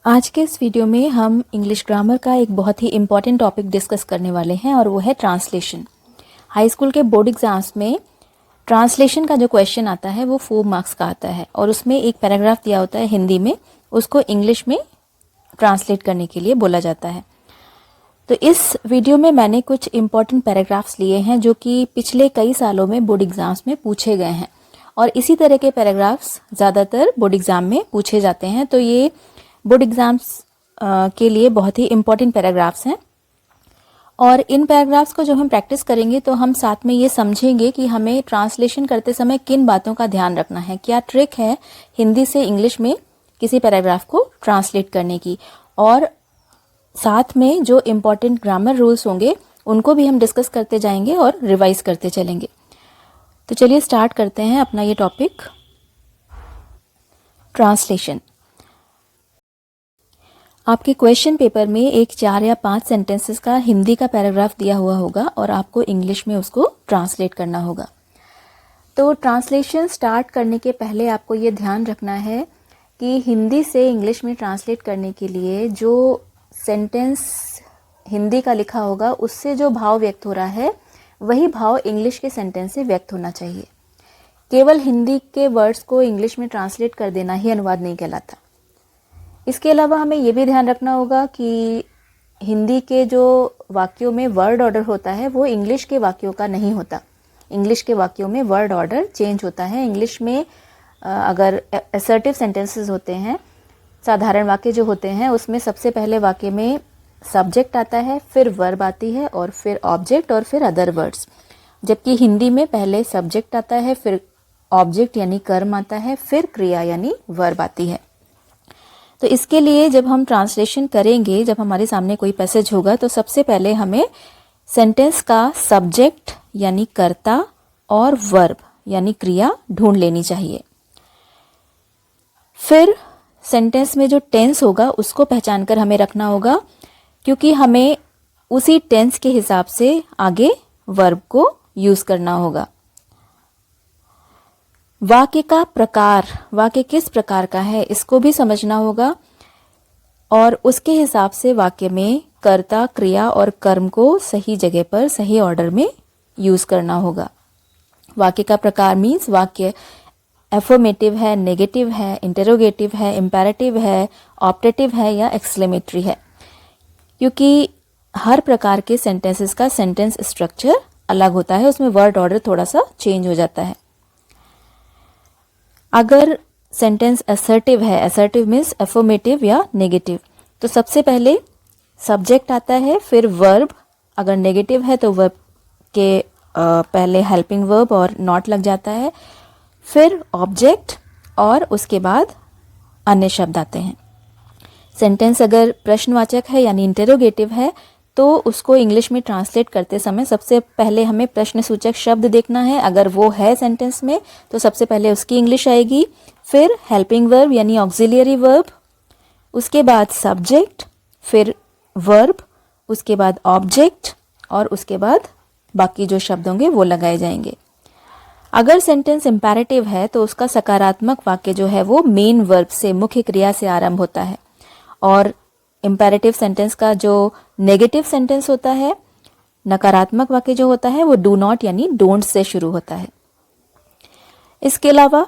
आज के इस वीडियो में हम इंग्लिश ग्रामर का एक बहुत ही इम्पॉर्टेंट टॉपिक डिस्कस करने वाले हैं और वो है ट्रांसलेशन। हाई स्कूल के बोर्ड एग्जाम्स में ट्रांसलेशन का जो क्वेश्चन आता है वो 4 मार्क्स का आता है और उसमें एक पैराग्राफ दिया होता है हिंदी में, उसको इंग्लिश में ट्रांसलेट करने के लिए बोला जाता है। तो इस वीडियो में मैंने कुछ इम्पॉर्टेंट पैराग्राफ्स लिए हैं जो कि पिछले कई सालों में बोर्ड एग्जाम्स में पूछे गए हैं और इसी तरह के पैराग्राफ्स ज़्यादातर बोर्ड एग्जाम में पूछे जाते हैं। तो ये बोर्ड एग्जाम्स के लिए बहुत ही इम्पॉर्टेंट पैराग्राफ्स हैं और इन पैराग्राफ्स को जब हम प्रैक्टिस करेंगे तो हम साथ में ये समझेंगे कि हमें ट्रांसलेशन करते समय किन बातों का ध्यान रखना है, क्या ट्रिक है हिंदी से इंग्लिश में किसी पैराग्राफ को ट्रांसलेट करने की, और साथ में जो इम्पॉर्टेंट ग्रामर रूल्स होंगे उनको भी हम डिस्कस करते जाएंगे और रिवाइज करते चलेंगे। तो चलिए स्टार्ट करते हैं अपना ये टॉपिक, ट्रांसलेशन। आपके क्वेश्चन पेपर में एक 4 या 5 सेंटेंसेस का हिंदी का पैराग्राफ दिया हुआ होगा और आपको इंग्लिश में उसको ट्रांसलेट करना होगा। तो ट्रांसलेशन स्टार्ट करने के पहले आपको ये ध्यान रखना है कि हिंदी से इंग्लिश में ट्रांसलेट करने के लिए जो सेंटेंस हिंदी का लिखा होगा उससे जो भाव व्यक्त हो रहा है वही भाव इंग्लिश के सेंटेंस से व्यक्त होना चाहिए। केवल हिंदी के वर्ड्स को इंग्लिश में ट्रांसलेट कर देना ही अनुवाद नहीं कहलाता। इसके अलावा हमें ये भी ध्यान रखना होगा कि हिंदी के जो वाक्यों में वर्ड ऑर्डर होता है वो इंग्लिश के वाक्यों का नहीं होता। इंग्लिश के वाक्यों में वर्ड ऑर्डर चेंज होता है। इंग्लिश में अगर असर्टिव सेंटेंसेस होते हैं, साधारण वाक्य जो होते हैं, उसमें सबसे पहले वाक्य में सब्जेक्ट आता है, फिर वर्ब आती है और फिर ऑब्जेक्ट और फिर अदर वर्ड्स। जबकि हिंदी में पहले सब्जेक्ट आता है, फिर ऑब्जेक्ट यानी कर्म आता है, फिर क्रिया यानी वर्ब आती है। तो इसके लिए जब हम ट्रांसलेशन करेंगे, जब हमारे सामने कोई पैसेज होगा तो सबसे पहले हमें सेंटेंस का सब्जेक्ट यानी कर्ता और वर्ब यानी क्रिया ढूंढ लेनी चाहिए। फिर सेंटेंस में जो टेंस होगा उसको पहचान कर हमें रखना होगा, क्योंकि हमें उसी टेंस के हिसाब से आगे वर्ब को यूज करना होगा। वाक्य का प्रकार, वाक्य किस प्रकार का है, इसको भी समझना होगा और उसके हिसाब से वाक्य में कर्ता, क्रिया और कर्म को सही जगह पर सही ऑर्डर में यूज करना होगा। वाक्य का प्रकार मीन्स वाक्य एफर्मेटिव है, नेगेटिव है, इंटेरोगेटिव है, इंपेरेटिव है, ऑप्टेटिव है या एक्सक्लेमेटरी है, क्योंकि हर प्रकार के सेंटेंसेस का सेंटेंस स्ट्रक्चर अलग होता है, उसमें वर्ड ऑर्डर थोड़ा सा चेंज हो जाता है। अगर सेंटेंस असर्टिव है, असर्टिव मीन्स अफर्मेटिव या नेगेटिव, तो सबसे पहले सब्जेक्ट आता है, फिर वर्ब, अगर नेगेटिव है तो वर्ब के पहले हेल्पिंग वर्ब और नॉट लग जाता है, फिर ऑब्जेक्ट और उसके बाद अन्य शब्द आते हैं। सेंटेंस अगर प्रश्नवाचक है यानी इंटेरोगेटिव है तो उसको इंग्लिश में ट्रांसलेट करते समय सबसे पहले हमें प्रश्नसूचक शब्द देखना है। अगर वो है सेंटेंस में तो सबसे पहले उसकी इंग्लिश आएगी, फिर हेल्पिंग वर्ब यानी ऑक्सिलियरी वर्ब, उसके बाद सब्जेक्ट, फिर वर्ब, उसके बाद ऑब्जेक्ट और उसके बाद बाकी जो शब्द होंगे वो लगाए जाएंगे। अगर सेंटेंस इंपेरेटिव है तो उसका सकारात्मक वाक्य जो है वो मेन वर्ब से, मुख्य क्रिया से आरंभ होता है, और इंपेरेटिव सेंटेंस का जो नेगेटिव सेंटेंस होता है, नकारात्मक वाक्य जो होता है, वो डू नॉट यानी डोंट से शुरू होता है। इसके अलावा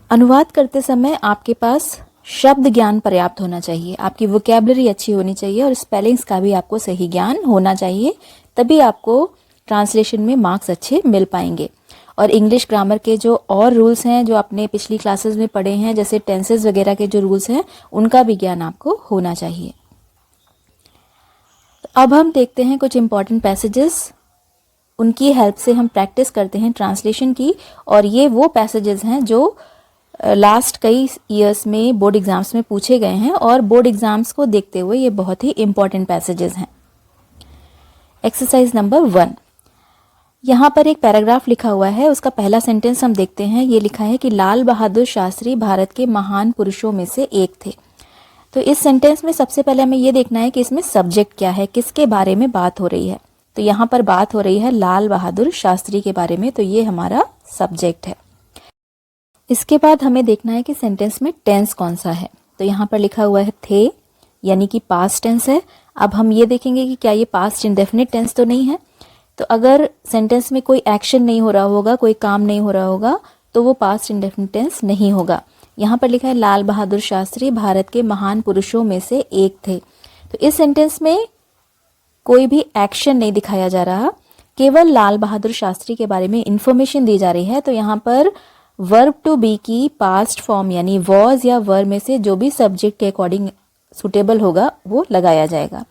अनुवाद करते समय आपके पास शब्द ज्ञान पर्याप्त होना चाहिए, आपकी वोकैबुलरी अच्छी होनी चाहिए और स्पेलिंग्स का भी आपको सही ज्ञान होना चाहिए, तभी आपको ट्रांसलेशन में मार्क्स अच्छे मिल पाएंगे। और इंग्लिश ग्रामर के जो और रूल्स हैं जो आपने पिछली क्लासेस में पढ़े हैं, जैसे टेंसेस वगैरह के जो रूल्स हैं, उनका भी ज्ञान आपको होना चाहिए। तो अब हम देखते हैं कुछ इंपॉर्टेंट पैसेजेस, उनकी हेल्प से हम प्रैक्टिस करते हैं ट्रांसलेशन की, और ये वो पैसेजेस हैं जो लास्ट कई ईयर्स में बोर्ड एग्जाम्स में पूछे गए हैं और बोर्ड एग्जाम्स को देखते हुए ये बहुत ही इंपॉर्टेंट पैसेजेस हैं। एक्सरसाइज नंबर 1, यहाँ पर एक पैराग्राफ लिखा हुआ है, उसका पहला सेंटेंस हम देखते हैं। ये लिखा है कि लाल बहादुर शास्त्री भारत के महान पुरुषों में से एक थे। तो इस सेंटेंस में सबसे पहले हमें ये देखना है कि इसमें सब्जेक्ट क्या है, किसके बारे में बात हो रही है। तो यहाँ पर बात हो रही है लाल बहादुर शास्त्री के बारे में, तो ये हमारा सब्जेक्ट है। इसके बाद हमें देखना है कि सेंटेंस में टेंस कौन सा है। तो यहाँ पर लिखा हुआ है थे, यानी कि पास्ट टेंस है। अब हम ये देखेंगे कि क्या ये पास्ट इंडेफिनिट टेंस तो नहीं है। तो अगर सेंटेंस में कोई एक्शन नहीं हो रहा होगा, कोई काम नहीं हो रहा होगा, तो वो पास्ट इंडेफिनिट टेंस नहीं होगा। यहाँ पर लिखा है लाल बहादुर शास्त्री भारत के महान पुरुषों में से एक थे। तो इस सेंटेंस में कोई भी एक्शन नहीं दिखाया जा रहा, केवल लाल बहादुर शास्त्री के बारे में इंफॉर्मेशन दी जा रही है। तो यहाँ पर वर्ब टू बी की पास्ट फॉर्म यानी वॉज या वर में से जो भी सब्जेक्ट के अकॉर्डिंग सुटेबल होगा वो लगाया जाएगा।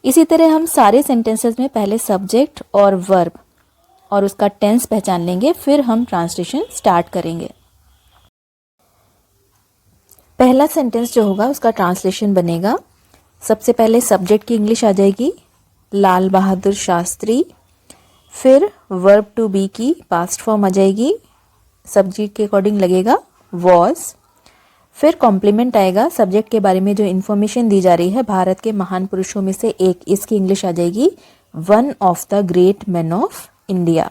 इसी तरह हम सारे सेंटेंसेस में पहले सब्जेक्ट और वर्ब और उसका टेंस पहचान लेंगे, फिर हम ट्रांसलेशन स्टार्ट करेंगे। पहला सेंटेंस जो होगा उसका ट्रांसलेशन बनेगा। सबसे पहले सब्जेक्ट की इंग्लिश आ जाएगी लाल बहादुर शास्त्री, फिर वर्ब टू बी की पास्ट फॉर्म आ जाएगी, सब्जेक्ट के अकॉर्डिंग लगेगा वॉज, फिर कॉम्प्लीमेंट आएगा, सब्जेक्ट के बारे में जो इन्फॉर्मेशन दी जा रही है भारत के महान पुरुषों में से एक, इसकी इंग्लिश आ जाएगी one of the great man of India.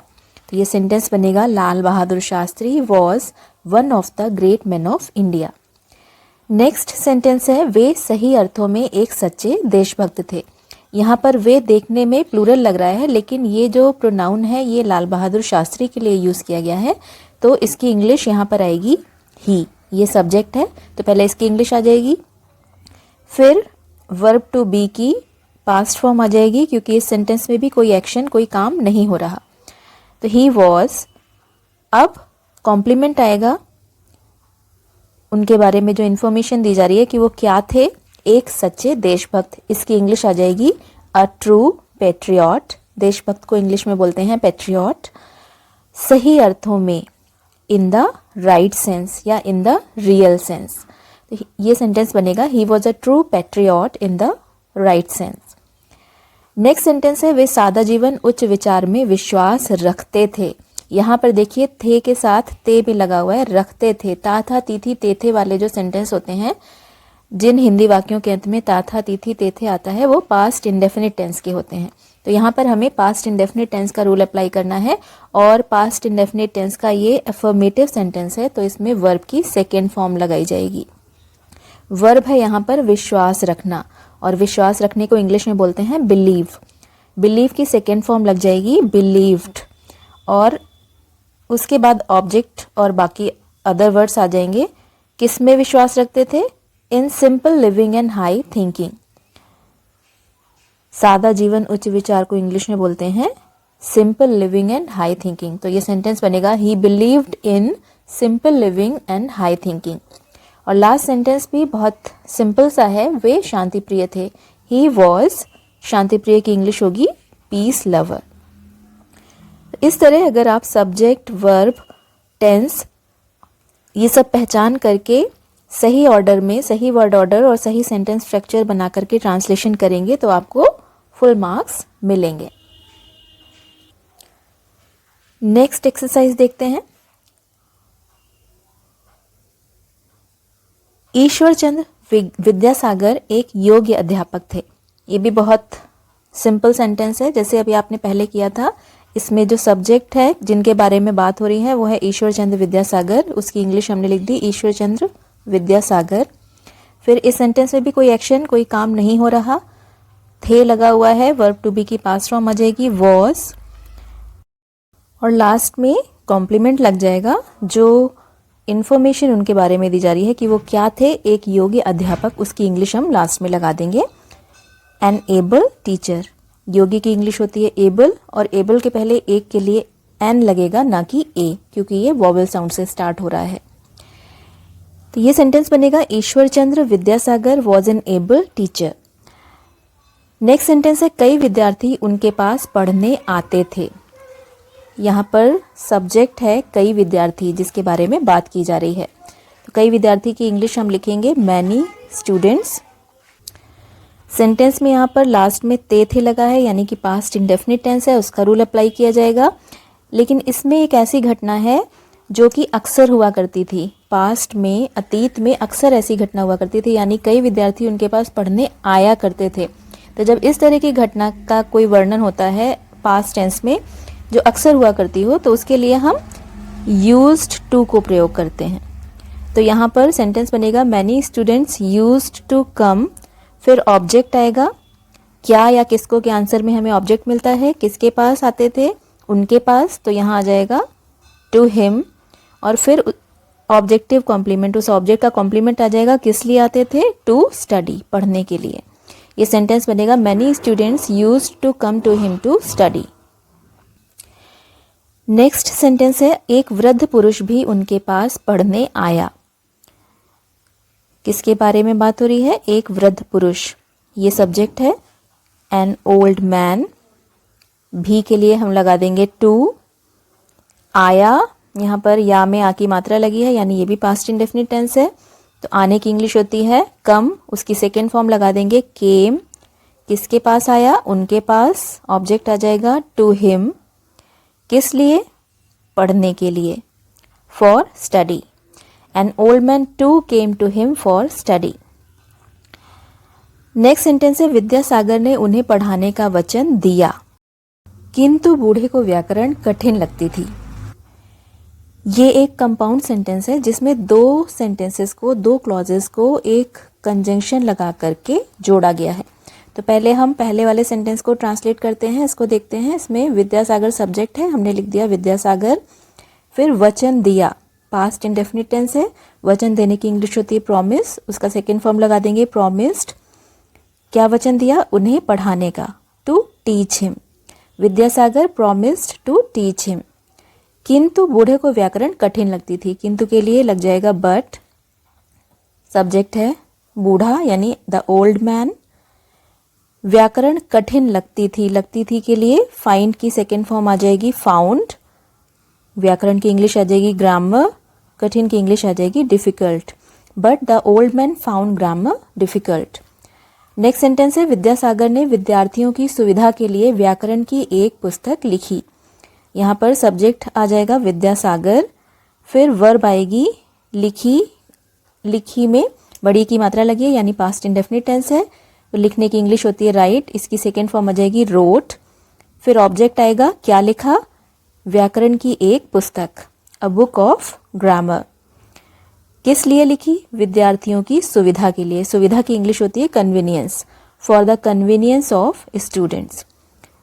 तो ये सेंटेंस बनेगा Lal Bahadur Shastri was one of the great man of India. Next sentence है वे सही अर्थों में एक सच्चे देशभक्त थे। यहाँ पर वे देखने में प्लूरल लग रहा है, लेकिन ये जो प्रोनाउन है ये लाल बहादुर शास्त्री के लिए यूज़ किया गया है, तो इसकी इंग्लिश यहाँ पर आएगी ही। ये सब्जेक्ट है तो पहले इसकी इंग्लिश आ जाएगी, फिर वर्ब टू बी की पास्ट फॉर्म आ जाएगी, क्योंकि इस सेंटेंस में भी कोई एक्शन कोई काम नहीं हो रहा, तो ही वॉज। अब कॉम्प्लीमेंट आएगा, उनके बारे में जो इन्फॉर्मेशन दी जा रही है कि वो क्या थे, एक सच्चे देशभक्त, इसकी इंग्लिश आ जाएगी अ ट्रू पेट्रियट। देशभक्त को इंग्लिश में बोलते हैं पेट्रियट। सही अर्थों में इन द राइट सेंस या इन द रियल सेंस, तो ये सेंटेंस बनेगा he was a true patriot in the right sense. Next sentence है वे सादा जीवन उच्च विचार में विश्वास रखते थे। यहाँ पर देखिए थे के साथ ते भी लगा हुआ है, रखते थे। ता था ती थी ते थे वाले जो सेंटेंस होते हैं, जिन हिंदी वाक्यों के अंत में ता था ती थी ते थे आता है, वो पास्ट इंडेफिनिट टेंस के होते हैं। तो यहाँ पर हमें पास्ट इंडेफिनिट टेंस का रूल अप्लाई करना है, और पास्ट इंडेफिनिट टेंस का ये अफर्मेटिव सेंटेंस है, तो इसमें वर्ब की सेकेंड फॉर्म लगाई जाएगी। वर्ब है यहाँ पर विश्वास रखना, और विश्वास रखने को इंग्लिश में बोलते हैं बिलीव। बिलीव की सेकेंड फॉर्म लग जाएगी बिलीव्ड, और उसके बाद ऑब्जेक्ट और बाकी अदर वर्ड्स आ जाएंगे। किस में विश्वास रखते थे? In simple living and high thinking. सादा जीवन उच्च विचार को इंग्लिश में बोलते हैं simple living and high thinking. तो ये सेंटेंस बनेगा ही believed in simple living and high thinking. और लास्ट सेंटेंस भी बहुत सिंपल सा है, वे शांति प्रिय थे। ही वॉज, शांति प्रिय की इंग्लिश होगी पीस लवर। इस तरह अगर आप सब्जेक्ट, वर्ब, टेंस ये सब पहचान करके सही ऑर्डर में, सही वर्ड ऑर्डर और सही सेंटेंस स्ट्रक्चर बना करके ट्रांसलेशन करेंगे तो आपको फुल मार्क्स मिलेंगे। नेक्स्ट एक्सरसाइज देखते हैं। ईश्वर चंद्र विद्यासागर एक योग्य अध्यापक थे। ये भी बहुत सिंपल सेंटेंस है, जैसे अभी आपने पहले किया था। इसमें जो सब्जेक्ट है जिनके बारे में बात हो रही है वो है ईश्वर चंद्र विद्यासागर, उसकी इंग्लिश हमने लिख दी ईश्वर चंद्र विद्यासागर। फिर इस सेंटेंस में भी कोई एक्शन, कोई काम नहीं हो रहा, थे लगा हुआ है, वर्ब टू बी की पास्ट फॉर्म आ जाएगी वॉज, और लास्ट में कॉम्प्लीमेंट लग जाएगा जो इन्फॉर्मेशन उनके बारे में दी जा रही है कि वो क्या थे, एक योग्य अध्यापक, उसकी इंग्लिश हम लास्ट में लगा देंगे एन एबल टीचर। योगी की इंग्लिश होती है एबल, और एबल के पहले एक के लिए एन लगेगा ना कि ए, क्योंकि ये वॉवेल साउंड से स्टार्ट हो रहा है। तो ये सेंटेंस बनेगा Ishwar Chandra Vidyasagar was an able teacher. Next sentence है कई विद्यार्थी उनके पास पढ़ने आते थे। यहाँ पर सब्जेक्ट है कई विद्यार्थी, जिसके बारे में बात की जा रही है। तो कई विद्यार्थी की इंग्लिश हम लिखेंगे मैनी स्टूडेंट्स। सेंटेंस में यहाँ पर लास्ट में ते थे लगा है, यानी कि पास्ट इंडेफिनिट टेंस है, उसका रूल अप्लाई किया जाएगा। लेकिन इसमें एक ऐसी घटना है जो कि अक्सर हुआ करती थी, पास्ट में, अतीत में अक्सर ऐसी घटना हुआ करती थी, यानी कई विद्यार्थी उनके पास पढ़ने आया करते थे। तो जब इस तरह की घटना का कोई वर्णन होता है पास्ट टेंस में जो अक्सर हुआ करती हो, तो उसके लिए हम यूज्ड टू को प्रयोग करते हैं। तो यहाँ पर सेंटेंस बनेगा many students used to come, फिर ऑब्जेक्ट आएगा, क्या या किसको के आंसर में हमें ऑब्जेक्ट मिलता है, किसके पास आते थे, उनके पास, तो यहाँ आ जाएगा टू हिम, और फिर ऑब्जेक्टिव कॉम्प्लीमेंट, उस ऑब्जेक्ट का कॉम्प्लीमेंट आ जाएगा, किस लिए आते थे, टू स्टडी, पढ़ने के लिए। ये सेंटेंस बनेगा many students used to come to him to study. Next sentence है एक वृद्ध पुरुष भी उनके पास पढ़ने आया। किसके बारे में बात हो रही है, एक वृद्ध पुरुष, ये सब्जेक्ट है, एन ओल्ड मैन, भी के लिए हम लगा देंगे टू, आया, यहाँ पर या में आ की मात्रा लगी है यानी ये भी पास्ट इंडेफिनिट टेंस है, तो आने की इंग्लिश होती है कम, उसकी सेकेंड फॉर्म लगा देंगे केम, किसके पास आया, उनके पास, ऑब्जेक्ट आ जाएगा टू हिम, किस लिए, पढ़ने के लिए, for study, an old man to came to him for study. Next sentence है विद्यासागर ने उन्हें पढ़ाने का वचन दिया, किंतु बूढ़े को व्याकरण कठिन लगती थी। ये एक कंपाउंड सेंटेंस है जिसमें दो सेंटेंसेस को, दो क्लॉजेस को एक कंजंक्शन लगा करके जोड़ा गया है। तो पहले हम पहले वाले सेंटेंस को ट्रांसलेट करते हैं, इसको देखते हैं। इसमें विद्यासागर सब्जेक्ट है, हमने लिख दिया विद्यासागर, फिर वचन दिया, पास्ट इंडेफिनिट टेंस है, वचन देने की इंग्लिश होती है प्रॉमिस, उसका सेकेंड फॉर्म लगा देंगे प्रॉमिस्ड, क्या वचन दिया, उन्हें पढ़ाने का, to teach him, Vidyasagar promised to teach him. किंतु बूढ़े को व्याकरण कठिन लगती थी, किंतु के लिए लग जाएगा बट, सब्जेक्ट है बूढ़ा यानी द ओल्ड मैन, व्याकरण कठिन लगती थी के लिए फाइंड की सेकेंड फॉर्म आ जाएगी फाउंड, व्याकरण की इंग्लिश आ जाएगी ग्रामर, कठिन की इंग्लिश आ जाएगी difficult, but the old man found grammar difficult. Next sentence है विद्यासागर ने विद्यार्थियों की सुविधा के लिए व्याकरण की एक पुस्तक लिखी। यहाँ पर सब्जेक्ट आ जाएगा विद्यासागर, फिर वर्ब आएगी लिखी, लिखी में बड़ी की मात्रा लगी है यानी पास्ट इंडेफिनिट टेंस है, तो लिखने की इंग्लिश होती है राइट, इसकी सेकेंड फॉर्म आ जाएगी रोट, फिर ऑब्जेक्ट आएगा क्या लिखा, व्याकरण की एक पुस्तक, अ बुक ऑफ ग्रामर, किस लिए लिखी, विद्यार्थियों की सुविधा के लिए, सुविधा की इंग्लिश होती है convenience, for the convenience of students,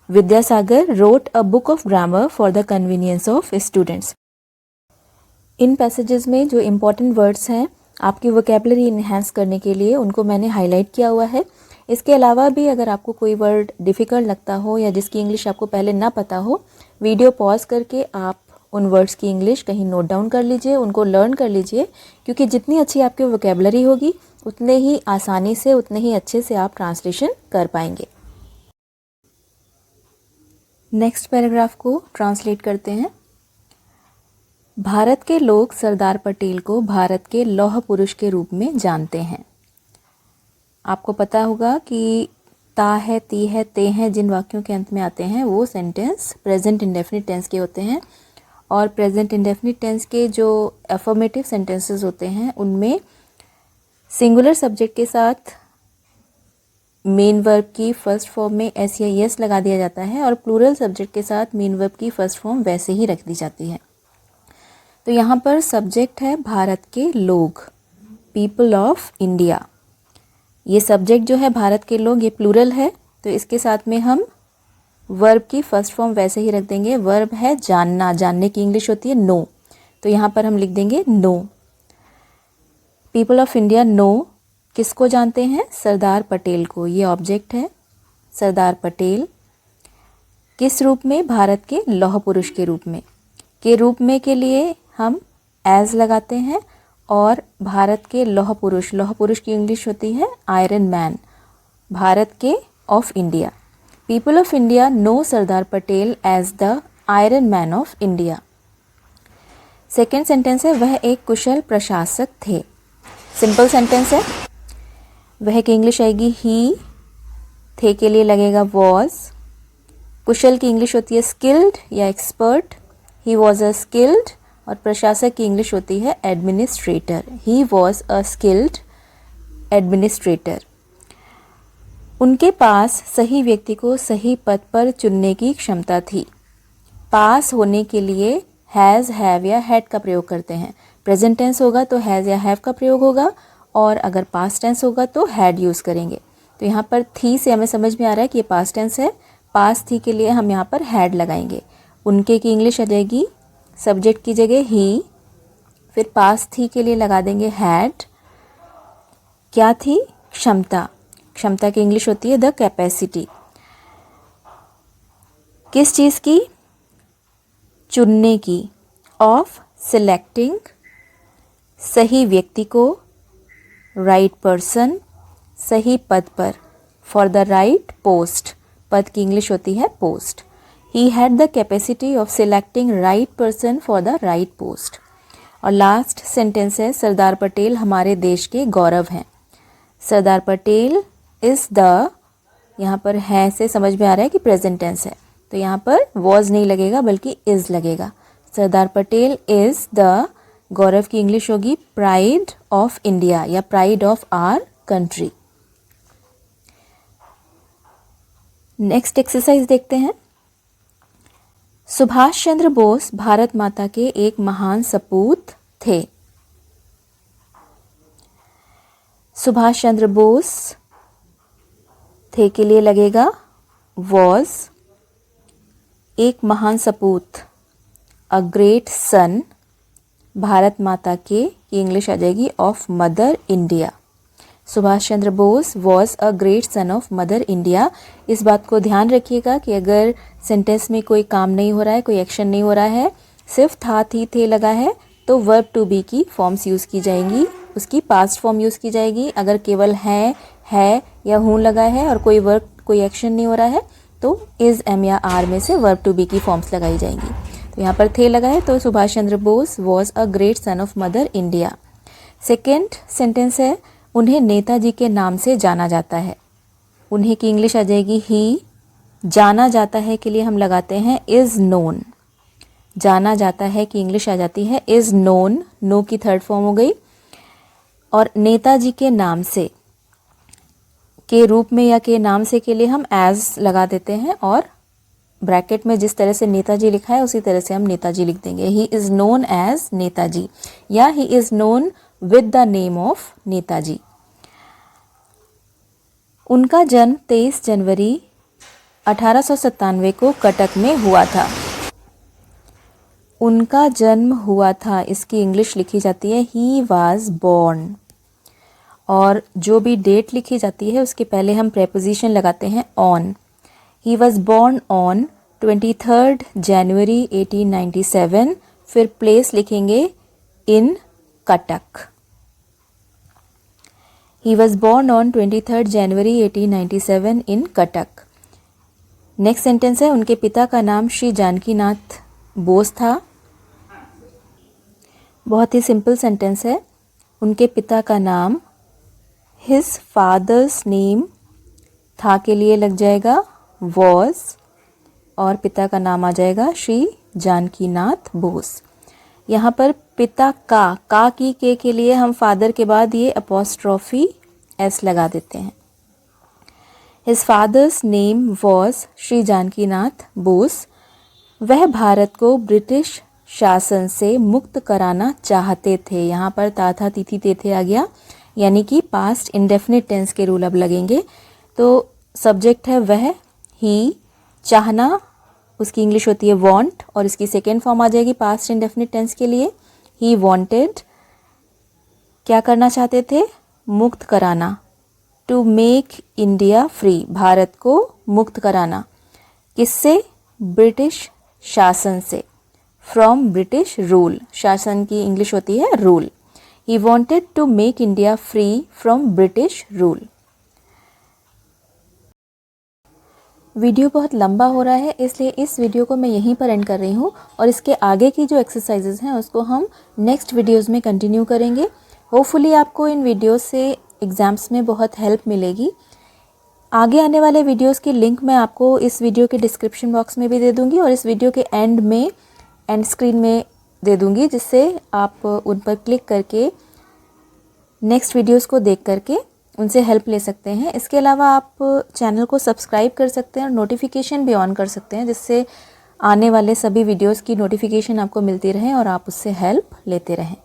Vidyasagar wrote a book of grammar for the convenience of students. In passages में जो इम्पॉर्टेंट वर्ड्स हैं आपकी वोकैबुलरी इन्हेंस करने के लिए उनको मैंने हाईलाइट किया हुआ है। इसके अलावा भी अगर आपको कोई वर्ड डिफ़िकल्ट लगता हो या जिसकी इंग्लिश आपको पहले ना पता हो, वीडियो पॉज करके आप उन वर्ड्स की इंग्लिश कहीं नोट डाउन कर लीजिए, उनको लर्न कर लीजिए, क्योंकि जितनी अच्छी आपकी वोकैबुलरी होगी उतने ही आसानी से, उतने ही अच्छे से आप ट्रांसलेशन कर पाएंगे। नेक्स्ट पैराग्राफ को ट्रांसलेट करते हैं। भारत के लोग सरदार पटेल को भारत के लौह पुरुष के रूप में जानते हैं। आपको पता होगा कि ता है, ती है, ते हैं जिन वाक्यों के अंत में आते हैं वो सेंटेंस प्रेजेंट इंडेफिनिट टेंस के होते हैं, और प्रेजेंट इंडेफिनिट टेंस के जो अफर्मेटिव सेंटेंसेस होते हैं उनमें सिंगुलर सब्जेक्ट के साथ मेन वर्ब की फर्स्ट फॉर्म में एस या यस लगा दिया जाता है, और प्लूरल सब्जेक्ट के साथ मेन वर्ब की फर्स्ट फॉर्म वैसे ही रख दी जाती है। तो यहाँ पर सब्जेक्ट है भारत के लोग, पीपल ऑफ इंडिया। ये सब्जेक्ट जो है भारत के लोग, ये प्लूरल है, तो इसके साथ में हम वर्ब की फर्स्ट फॉर्म वैसे ही रख देंगे। वर्ब है जानना, जानने की इंग्लिश होती है नो, तो यहाँ पर हम लिख देंगे know. People of India know, किसको जानते हैं, सरदार पटेल को, ये ऑब्जेक्ट है सरदार पटेल, किस रूप में, भारत के लौह पुरुष के रूप में, के रूप में के लिए हम एज लगाते हैं, और भारत के लौह पुरुष, लौह पुरुष की इंग्लिश होती है आयरन मैन, भारत के of India. People of India know Sardar Patel as the iron man of India. Second sentence है वह एक कुशल प्रशासक थे। सिंपल सेंटेंस है, वह की इंग्लिश आएगी ही, थे के लिए लगेगा वॉज, कुशल की इंग्लिश होती है स्किल्ड या expert, he was a skilled, और प्रशासक की इंग्लिश होती है administrator, he was a skilled administrator. उनके पास सही व्यक्ति को सही पद पर चुनने की क्षमता थी। पास होने के लिए हैज़, हैव या हैड का प्रयोग करते हैं। प्रेजेंट टेंस होगा तो हैज़ या हैव का प्रयोग होगा, और अगर पास्ट टेंस होगा तो हैड यूज़ करेंगे। तो यहाँ पर थी से हमें समझ में आ रहा है कि ये पास्ट टेंस है। पास्ट थी के लिए हम यहाँ पर हैड लगाएंगे। उनके की इंग्लिश आ जाएगी सब्जेक्ट की जगह ही, फिर पास्ट थी के लिए लगा देंगे हैड। क्या थी? क्षमता। क्षमता की इंग्लिश होती है द कैपेसिटी। किस चीज़ की? चुनने की। ऑफ सिलेक्टिंग, सही व्यक्ति को, राइट पर्सन, सही पद पर, फॉर द राइट पोस्ट, पद की इंग्लिश होती है post. He had the capacity of selecting right person for the right post. और लास्ट सेंटेंस है सरदार पटेल हमारे देश के गौरव हैं। सरदार पटेल इज़ द, यहाँ पर है से समझ में आ रहा है कि प्रेजेंट टेंस है, तो यहाँ पर वॉज नहीं लगेगा बल्कि इज़ लगेगा। सरदार पटेल इज़ द, गौरव की इंग्लिश होगी प्राइड ऑफ इंडिया या pride of our country. Next exercise देखते हैं। सुभाष चंद्र बोस भारत माता के एक महान सपूत थे। सुभाष चंद्र बोस थे के लिए लगेगा वॉज, एक महान सपूत अ ग्रेट सन, भारत माता के इंग्लिश आ जाएगी of mother India. Subhash Chandra Bose was a great son of mother India. इस बात को ध्यान रखिएगा कि अगर सेंटेंस में कोई काम नहीं हो रहा है, कोई एक्शन नहीं हो रहा है, सिर्फ था थी थे लगा है, तो वर्ब टू बी की फॉर्म्स यूज़ की जाएंगी, उसकी पास्ट फॉर्म यूज़ की जाएगी। अगर केवल है या हूँ लगा है और कोई वर्ब कोई एक्शन नहीं हो रहा है तो इज़, एम या आर में से वर्ब टू बी की फॉर्म्स लगाई जाएंगी। तो यहाँ पर थे लगा है तो Subhash Chandra Bose was a great son of mother India. Second sentence है उन्हें नेताजी के नाम से जाना जाता है। उन्हें की इंग्लिश आ जाएगी ही। जाना जाता है के लिए हम लगाते हैं इज़ नोन। जाना जाता है कि इंग्लिश आ जाती है इज़ नोन, नो की थर्ड फॉर्म हो गई। और नेताजी के नाम से के रूप में या के नाम से के लिए हम एज लगा देते हैं, और ब्रैकेट में जिस तरह से नेताजी लिखा है उसी तरह से हम नेताजी लिख देंगे। He is known as Netaji या he is known with the name of Netaji. उनका जन्म 23 जनवरी 1897 को कटक में हुआ था। उनका जन्म हुआ था, इसकी इंग्लिश लिखी जाती है ही वाज बॉर्न। और जो भी डेट लिखी जाती है उसके पहले हम प्रेपोजिशन लगाते हैं on. He was born on 23 January 1897, फिर प्लेस लिखेंगे in Cuttack. He was born on 23 January 1897 in Cuttack. Next sentence है उनके पिता का नाम श्री जानकीनाथ बोस था। बहुत ही सिंपल सेंटेंस है। उनके पिता का नाम, हिज फादर्स नेम, था के लिए लग जाएगा वॉज, और पिता का नाम आ जाएगा श्री जानकीनाथ बोस। यहाँ पर पिता का की के लिए हम फादर के बाद ये अपॉस्ट्रोफी एस लगा देते हैं। His father's name was Shri Janakinath Bose. वह भारत को ब्रिटिश शासन से मुक्त कराना चाहते थे। यहाँ पर ता था तिथि ते थे आ गया, यानी कि पास्ट इंडेफिनिट टेंस के रूल अब लगेंगे। तो सब्जेक्ट है वह, ही, चाहना उसकी इंग्लिश होती है वांट, और इसकी सेकेंड फॉर्म आ जाएगी पास्ट इंडेफिनिट टेंस के लिए ही वांटेड। क्या करना चाहते थे? मुक्त कराना। टू मेक इंडिया फ्री, भारत को मुक्त कराना। किससे? ब्रिटिश शासन से। फ्रॉम ब्रिटिश रूल, शासन की इंग्लिश होती है rule. He wanted to make India free from British rule. Video बहुत लंबा हो रहा है, इसलिए इस वीडियो को मैं यहीं पर एंड कर रही हूँ, और इसके आगे की जो एक्सरसाइजेज हैं उसको हम नेक्स्ट वीडियोस में कंटिन्यू करेंगे। होपफुली आपको इन वीडियोस से एग्ज़ाम्स में बहुत हेल्प मिलेगी। आगे आने वाले वीडियोस की लिंक मैं आपको इस वीडियो के डिस्क्रिप्शन बॉक्स में भी दे दूँगी, और इस वीडियो के एंड स्क्रीन में दे दूँगी, जिससे आप उन पर क्लिक करके नेक्स्ट वीडियोस को देख करके उनसे हेल्प ले सकते हैं। इसके अलावा आप चैनल को सब्सक्राइब कर सकते हैं और नोटिफिकेशन भी ऑन कर सकते हैं, जिससे आने वाले सभी वीडियोस की नोटिफिकेशन आपको मिलती रहे और आप उससे हेल्प लेते रहें।